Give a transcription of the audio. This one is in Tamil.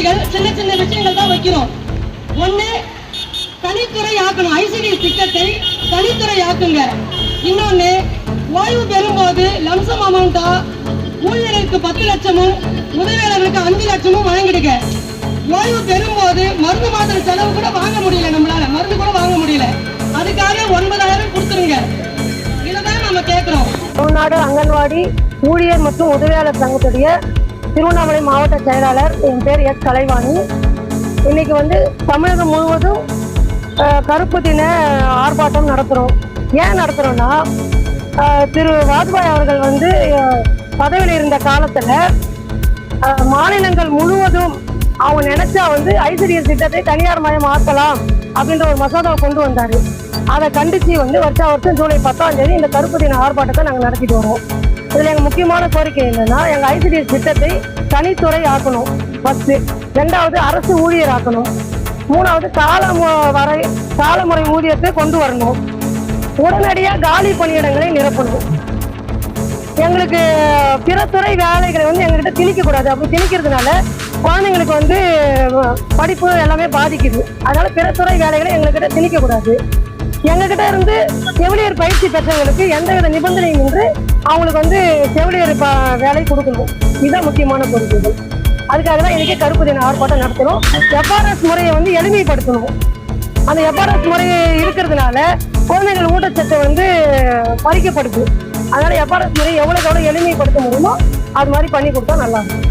கோரிக்கைகள் சின்ன சின்ன விஷயங்கள் தான் வைக்கிறோம். ஒண்ணு, தனித்துறை ஆக்கணும். ஐசிடிஎஸ் திட்டத்தை தனித்துறை ஆக்குங்க. இன்னொன்னு, ஓய்வு பெறும்போது லம்சம் அமௌண்டா ஊழியர்களுக்கு 10 லட்சமும் உதவியாளர்களுக்கு 5 லட்சமும் வழங்கிடுங்க. ஓய்வு பெறும்போது மருந்து மாத்திரை செலவு கூட வாங்க முடியல, நம்மளால மருந்து கூட வாங்க முடியல, அதுக்காக 9,000 கொடுத்துருங்க. இதைதான் நம்ம கேட்கிறோம். தமிழ்நாடு அங்கன்வாடி ஊழியர் மற்றும் உதவியாளர் சங்கத்துடைய திருவண்ணாமலை மாவட்ட செயலாளர். என் பேர் எஸ் கலைவாணி. இன்னைக்கு தமிழகம் முழுவதும் கருப்பு தின ஆர்ப்பாட்டம் நடத்துகிறோம். ஏன் நடத்துகிறோன்னா, திரு வாஜ்பாய் அவர்கள் பதவியில் இருந்த காலத்தில் மாநிலங்கள் முழுவதும் அவங்க நினைச்சா ஐசிடிஎஸ் திட்டத்தை தனியார் மயம் ஆக்கலாம் அப்படின்ற ஒரு மசோதாவை கொண்டு வந்தாரு. அதை கண்டிச்சு வருஷம் ஜூலை 10ஆம் தேதி இந்த கருப்பு தின ஆர்ப்பாட்டத்தை நாங்கள் நடத்திட்டு வரோம். இதில் எங்கள் முக்கியமான கோரிக்கை என்னன்னா, எங்கள் ஐசிடிஎஸ் திட்டத்தை தனித்துறை ஆக்கணும் ஃபர்ஸ்ட். 2வது, அரசு ஊழியர் ஆக்கணும். 3வது, காலமுறை ஊதியத்தை கொண்டு வரணும். உடனடியாக காலி பணியிடங்களை நிரப்பணும். எங்களுக்கு பிற துறை வேலைகளை எங்ககிட்ட திணிக்க கூடாது. அப்படி திணிக்கிறதுனால குழந்தைங்களுக்கு படிப்பு எல்லாமே பாதிக்குது. அதனால பிற துறை வேலைகளை எங்ககிட்ட திணிக்க கூடாது. எங்ககிட்ட இருந்து செவிலியர் பயிற்சி பெற்றவங்களுக்கு எந்தவித நிபந்தனையும் இன்றி அவங்களுக்கு செவிலியர் வேலை கொடுக்கணும். இதுதான் முக்கியமான கோரிக்கைகள். அதுக்காக தான் இன்னைக்கு கருப்பு தின ஆர்ப்பாட்டம் நடத்தணும். எஃப்ஆர்எஸ் முறையை எளிமைப்படுத்தணும். அந்த எஃப்ஆர்எஸ் முறை இருக்கிறதுனால குழந்தைகள் ஊட்டச்சத்து பறிக்கப்படுது. அதனால எஃப்ஆர்எஸ் முறை எவ்வளவு எளிமைப்படுத்த முடியுமோ அது மாதிரி பண்ணி கொடுத்தா நல்லா இருக்கும்.